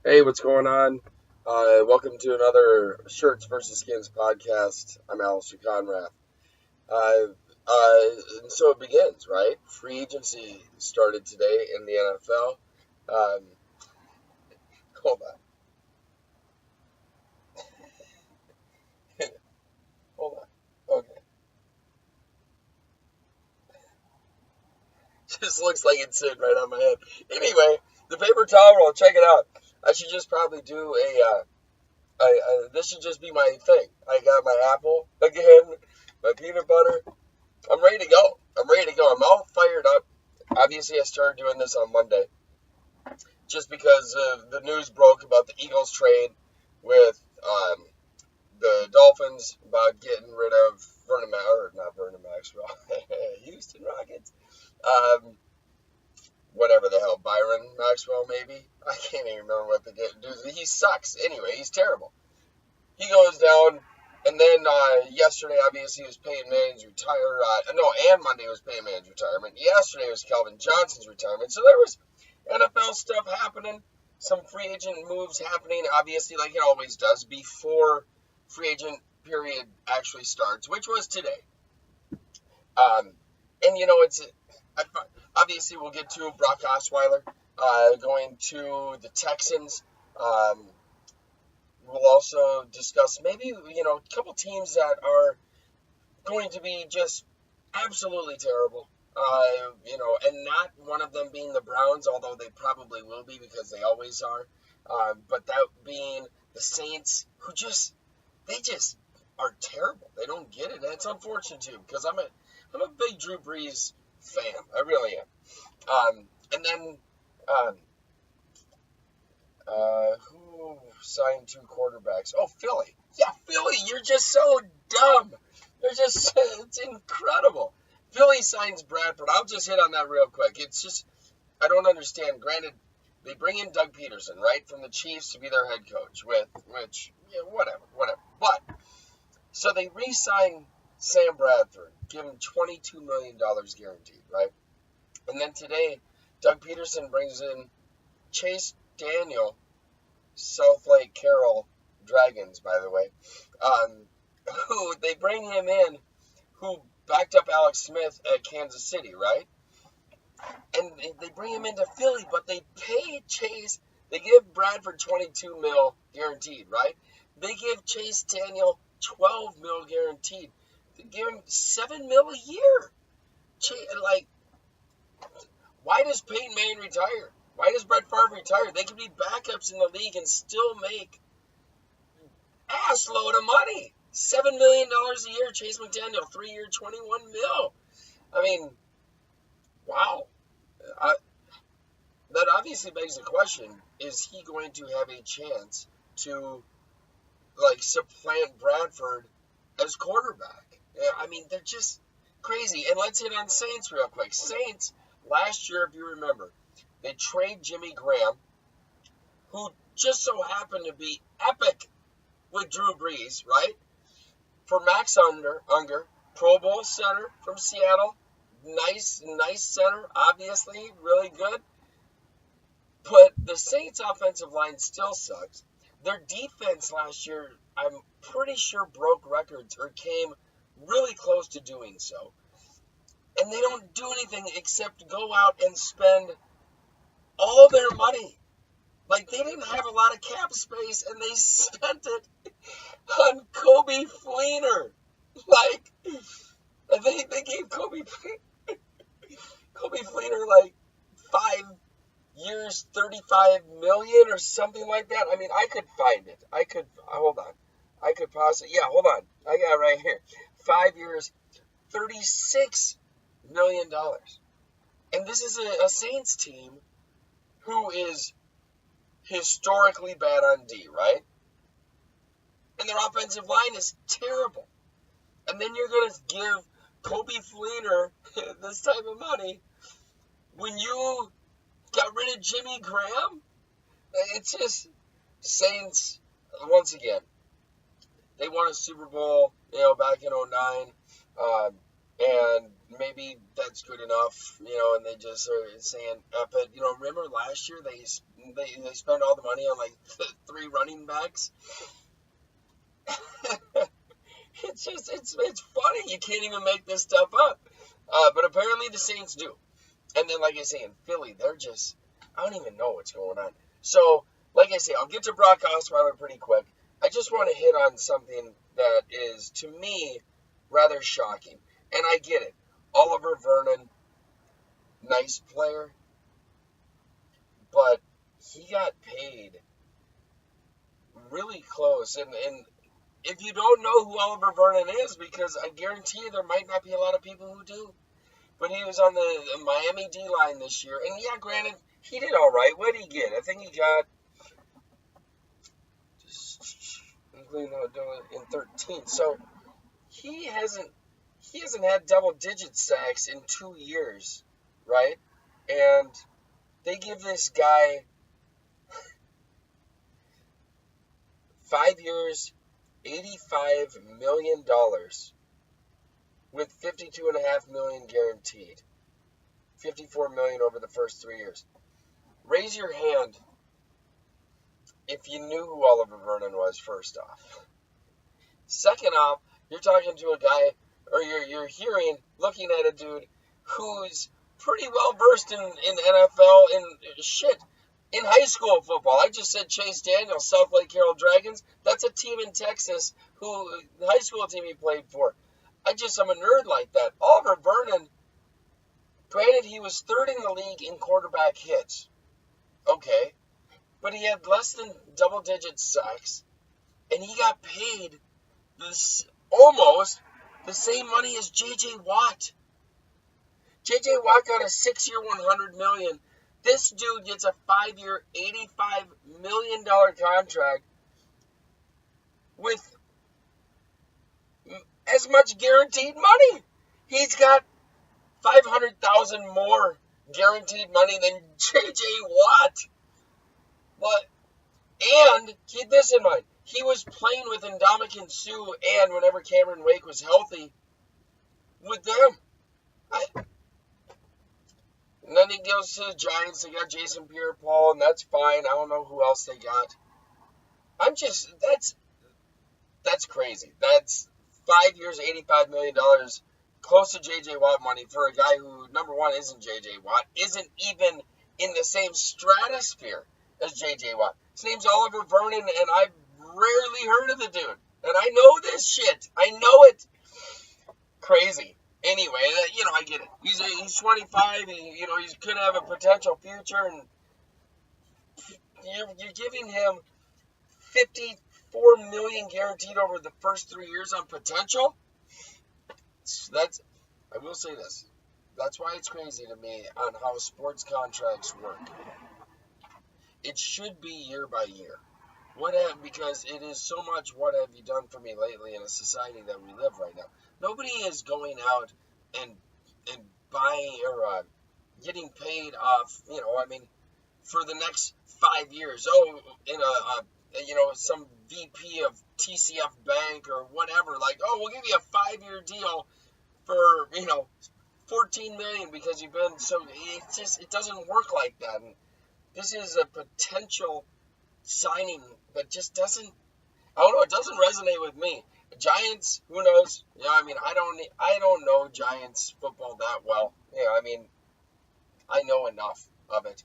Hey, what's going on? Welcome to another Shirts versus Skins podcast. I'm Alistair Conrath. Uh, and so it begins, right? Free agency started today in the NFL. Um, hold on. Hold on. Okay. Just looks like it's sitting right on my head. Anyway, the paper towel roll, check it out. I should just probably do this should just be my thing. I got my apple again, my peanut butter. I'm ready to go. I'm all fired up. Obviously, I started doing this on Monday just because the news broke about the Eagles trade with the Dolphins about getting rid of Vernon, or not Vernon Maxwell, Houston Rockets. Um, Whatever the hell, Byron Maxwell, maybe? I can't even remember what the dude. He sucks. Anyway, he's terrible. He goes down. And then yesterday, obviously, was Peyton Manning's retire. No, and Monday was Peyton Manning's retirement. Yesterday was Calvin Johnson's retirement. So there was NFL stuff happening, some free agent moves happening, obviously, like it always does, before free agent period actually starts, which was today. Um, and, it's obviously we'll get to Brock Osweiler going to the Texans. Um, we'll also discuss maybe, a couple teams that are going to be just absolutely terrible. And not one of them being the Browns, although they probably will be because they always are. But that being the Saints, they just are terrible. They don't get it, and it's unfortunate too because I'm a big Drew Brees fan. I really am. And then um, who signed two quarterbacks? Oh, Philly. Yeah, Philly. You're just so dumb. It's incredible. Philly signs Bradford. I'll just hit on that real quick. It's just, I don't understand. Granted, they bring in Doug Peterson, right, from the Chiefs to be their head coach, which, yeah, whatever. But, so they re-sign Sam Bradford, give him $22 million guaranteed, right? And then today, Doug Peterson brings in Chase Daniel, South Lake Carroll Dragons, by the way, um, who they bring him in, who backed up Alex Smith at Kansas City, right? And they bring him into Philly, but they pay Chase. They give Bradford 22 mil guaranteed, right? They give Chase Daniel 12 mil guaranteed. They give him 7 mil a year. Like, why does Peyton Manning retire? Why does Brett Favre retire? They could be backups in the league and still make ass load of money. $7 million a year. Chase McDaniel, 3 year, 21 mil. I mean, wow. I, that obviously begs the question: is he going to have a chance to supplant Bradford as quarterback? I mean, they're just crazy. And let's hit on Saints real quick. Saints last year, if you remember, they trade Jimmy Graham, who just so happened to be epic with Drew Brees, right? For Max Unger, Pro Bowl center from Seattle. Nice center, obviously, really good. But the Saints' offensive line still sucks. Their defense last year, I'm pretty sure, broke records or came really close to doing so. And they don't do anything except go out and spend all their money. Like, they didn't have a lot of cap space, and they spent it on Coby Fleener. Like, they gave Coby Fleener, 5 years, $35 million or something like that. I mean, I could find it. Hold on. I could possibly, yeah, hold on. I got it right here. 5 years, $36 million. And this is a Saints team who is historically bad on D, right? And their offensive line is terrible. And then you're going to give Coby Fleener this type of money when you got rid of Jimmy Graham? It's just Saints, once again, they won a Super Bowl, back in 2009. and maybe that's good enough, and they just are saying, but, remember last year they spent all the money on like 3 running backs? it's funny. You can't even make this stuff up. But apparently the Saints do. And then, like I say, in Philly, I don't even know what's going on. So, like I say, I'll get to Brock Osweiler pretty quick. I just want to hit on something that is, to me, rather shocking. And I get it. Oliver Vernon, nice player, but he got paid really close. And if you don't know who Oliver Vernon is, because I guarantee you there might not be a lot of people who do, but he was on the Miami D-line this year. And yeah, granted, he did all right. What did he get? I think he got in 13. So he hasn't had double-digit sacks in 2 years, right? And they give this guy 5 years, $85 million with $52.5 million guaranteed. $54 million over the first 3 years. Raise your hand if you knew who Oliver Vernon was, first off. Second off, you're talking to a guy, or you're looking at a dude who's pretty well versed in NFL and shit. In high school football, I just said Chase Daniel, South Lake Carroll Dragons. That's a team in Texas the high school team he played for. I'm a nerd like that. Oliver Vernon, granted, he was third in the league in quarterback hits. Okay. But he had less than double-digit sacks, and he got paid almost the same money as J.J. Watt. J.J. Watt got a 6-year, $100 million. This dude gets a 5-year, $85 million contract with as much guaranteed money. He's got $500,000 more guaranteed money than J.J. Watt. And keep this in mind. He was playing with Ndamukong Suh and whenever Cameron Wake was healthy with them. And then he goes to the Giants. They got Jason Pierre-Paul, and that's fine. I don't know who else they got. That's crazy. That's 5 years, $85 million, close to J.J. Watt money for a guy who, number one, isn't J.J. Watt, isn't even in the same stratosphere as J.J. Watt. His name's Oliver Vernon, and I've rarely heard of the dude. And I know this shit. I know it. Crazy. Anyway, I get it. He's 25. He could have a potential future, and you're giving him $54 million guaranteed over the first 3 years on potential. I will say this. That's why it's crazy to me on how sports contracts work. It should be year by year. Because it is so much what have you done for me lately in a society that we live right now. Nobody is going out and buying or getting paid off, for the next 5 years. Oh, in some VP of TCF Bank or whatever, we'll give you a 5-year deal for, $14 million because you've been so, it doesn't work like that. And this is a potential signing that just doesn't, it doesn't resonate with me. Giants, who knows? I don't know Giants football that well. I know enough of it.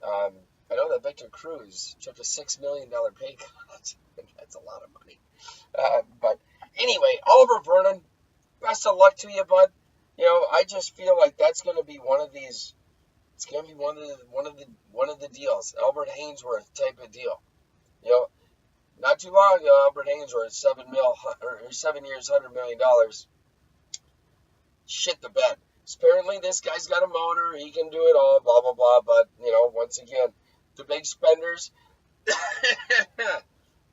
I know that Victor Cruz took a $6 million pay cut. That's a lot of money. But anyway, Oliver Vernon, best of luck to you, bud. I just feel like that's going to be one of these. It's going to be one of the deals, Albert Hainsworth type of deal. Not too long ago, Albert Hainsworth, 7 years, $100 million. Shit the bed. Apparently, this guy's got a motor. He can do it all, blah, blah, blah. But, once again, the big spenders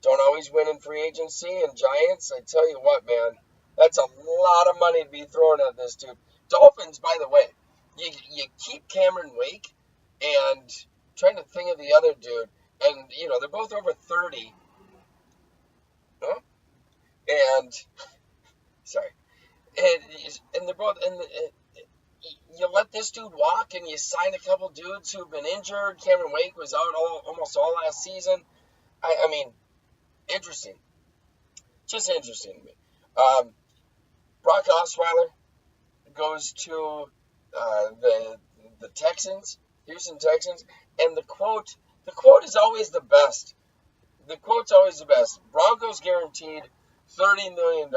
don't always win in free agency. And Giants, I tell you what, man, that's a lot of money to be thrown at this dude. Dolphins, by the way, you keep Cameron Wake and trying to think of the other dude. And, they're both over 30. Huh? And, sorry. and they're both, and you let this dude walk and you sign a couple dudes who've been injured. Cameron Wake was out almost all last season. I mean, interesting. Just interesting to me. Brock Osweiler goes to the Texans, Houston Texans, and the quote is always the best. The quote's always the best. Broncos guaranteed $30 million.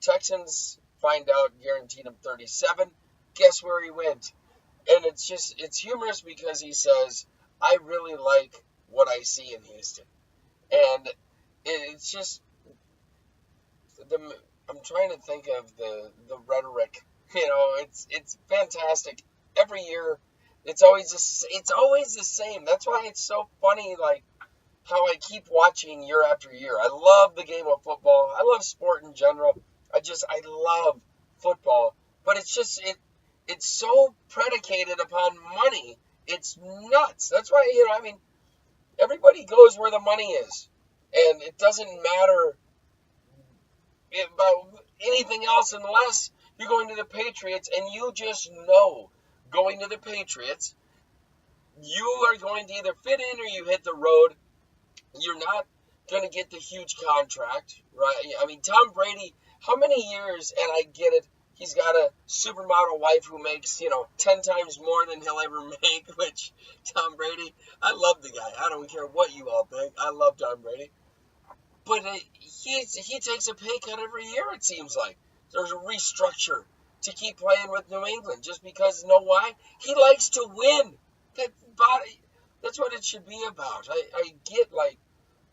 Texans find out guaranteed him 37. Guess where he went? And it's humorous because he says, I really like what I see in Houston. And it's just, I'm trying to think of the rhetoric. It's fantastic. Every year, it's always the same. That's why it's so funny, like, how I keep watching year after year. I love the game of football. I love sport in general. I love football. But it's so predicated upon money. It's nuts. That's why, everybody goes where the money is. And it doesn't matter about anything else unless you're going to the Patriots, and you just know going to the Patriots, you are going to either fit in or you hit the road. You're not going to get the huge contract, right? I mean, Tom Brady, how many years, and I get it, he's got a supermodel wife who makes, 10 times more than he'll ever make, which Tom Brady, I love the guy. I don't care what you all think. I love Tom Brady. But he takes a pay cut every year, it seems like. There's a restructure to keep playing with New England just because, why? He likes to win. That's what it should be about. I get, like,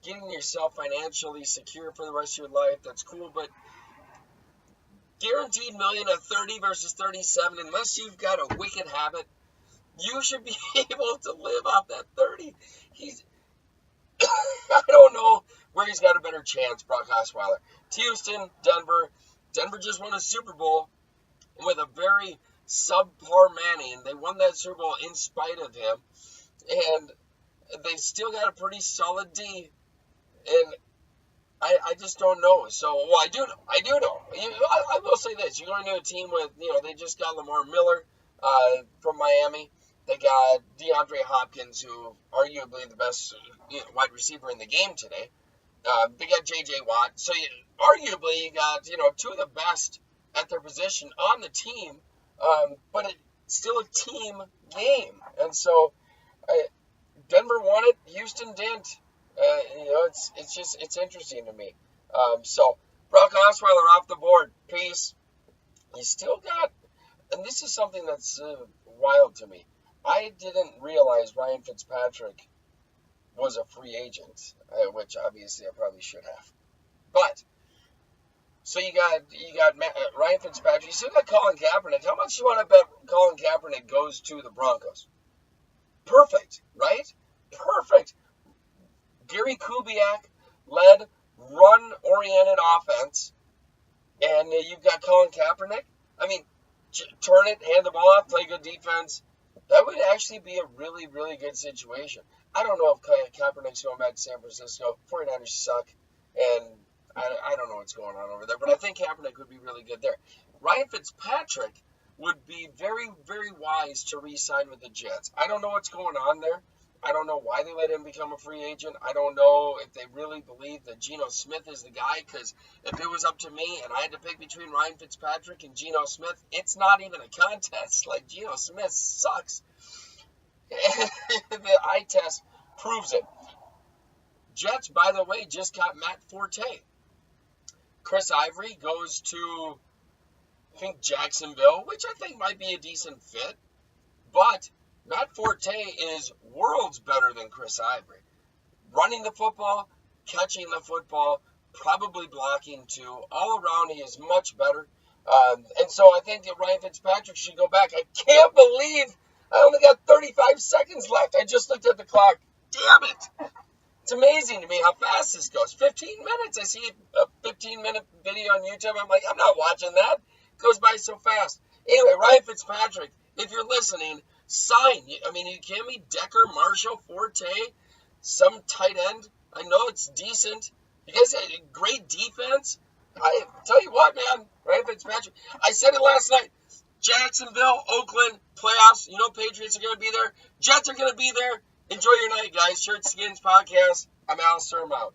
getting yourself financially secure for the rest of your life. That's cool, but guaranteed million at 30 versus 37, unless you've got a wicked habit, you should be able to live off that 30. I don't know where he's got a better chance, Brock Osweiler. Houston, Denver. Denver just won a Super Bowl with a very subpar Manning. They won that Super Bowl in spite of him. And they still got a pretty solid D. And I just don't know. So, well, I do know. I will say this. You're going to a team with, they just got Lamar Miller from Miami. They got DeAndre Hopkins, who arguably the best wide receiver in the game today. They got J.J. Watt. So, arguably, you got, two of the best at their position on the team. But it's still a team game. And so, Denver won it. Houston didn't. It's interesting to me. So, Brock Osweiler off the board. Peace. You still got, and this is something that's wild to me. I didn't realize Ryan Fitzpatrick was a free agent, which obviously I probably should have. But, so you got Ryan Fitzpatrick. You still got Colin Kaepernick. How much do you want to bet Colin Kaepernick goes to the Broncos? Perfect, right? Perfect. Gary Kubiak led run-oriented offense, and you've got Colin Kaepernick. I mean, turn it, hand the ball off, play good defense. That would actually be a really, really good situation. I don't know if Kaepernick's going back to San Francisco. 49ers suck, and I don't know what's going on over there, but I think Kaepernick would be really good there. Ryan Fitzpatrick would be very, very wise to re-sign with the Jets. I don't know what's going on there. I don't know why they let him become a free agent. I don't know if they really believe that Geno Smith is the guy, because if it was up to me and I had to pick between Ryan Fitzpatrick and Geno Smith, it's not even a contest. Like, Geno Smith sucks. The eye test proves it. Jets, by the way, just got Matt Forte. Chris Ivory goes to, I think, Jacksonville, which I think might be a decent fit. But Matt Forte is worlds better than Chris Ivory. Running the football, catching the football, probably blocking too. All around, he is much better. And so I think that Ryan Fitzpatrick should go back. I can't believe I only got 35 seconds left. I just looked at the clock. Damn it. It's amazing to me how fast this goes. 15 minutes. I see a 15-minute video on YouTube. I'm like, I'm not watching that. It goes by so fast. Anyway, Ryan Fitzpatrick, if you're listening, sign. I mean, you kidding me? Decker, Marshall, Forte, some tight end. I know it's decent. You guys had a great defense. I tell you what, man, right, Fitzpatrick. I said it last night. Jacksonville, Oakland, playoffs. You know Patriots are going to be there. Jets are going to be there. Enjoy your night, guys. Shirt Skins Podcast. I'm Alistair. I'm out.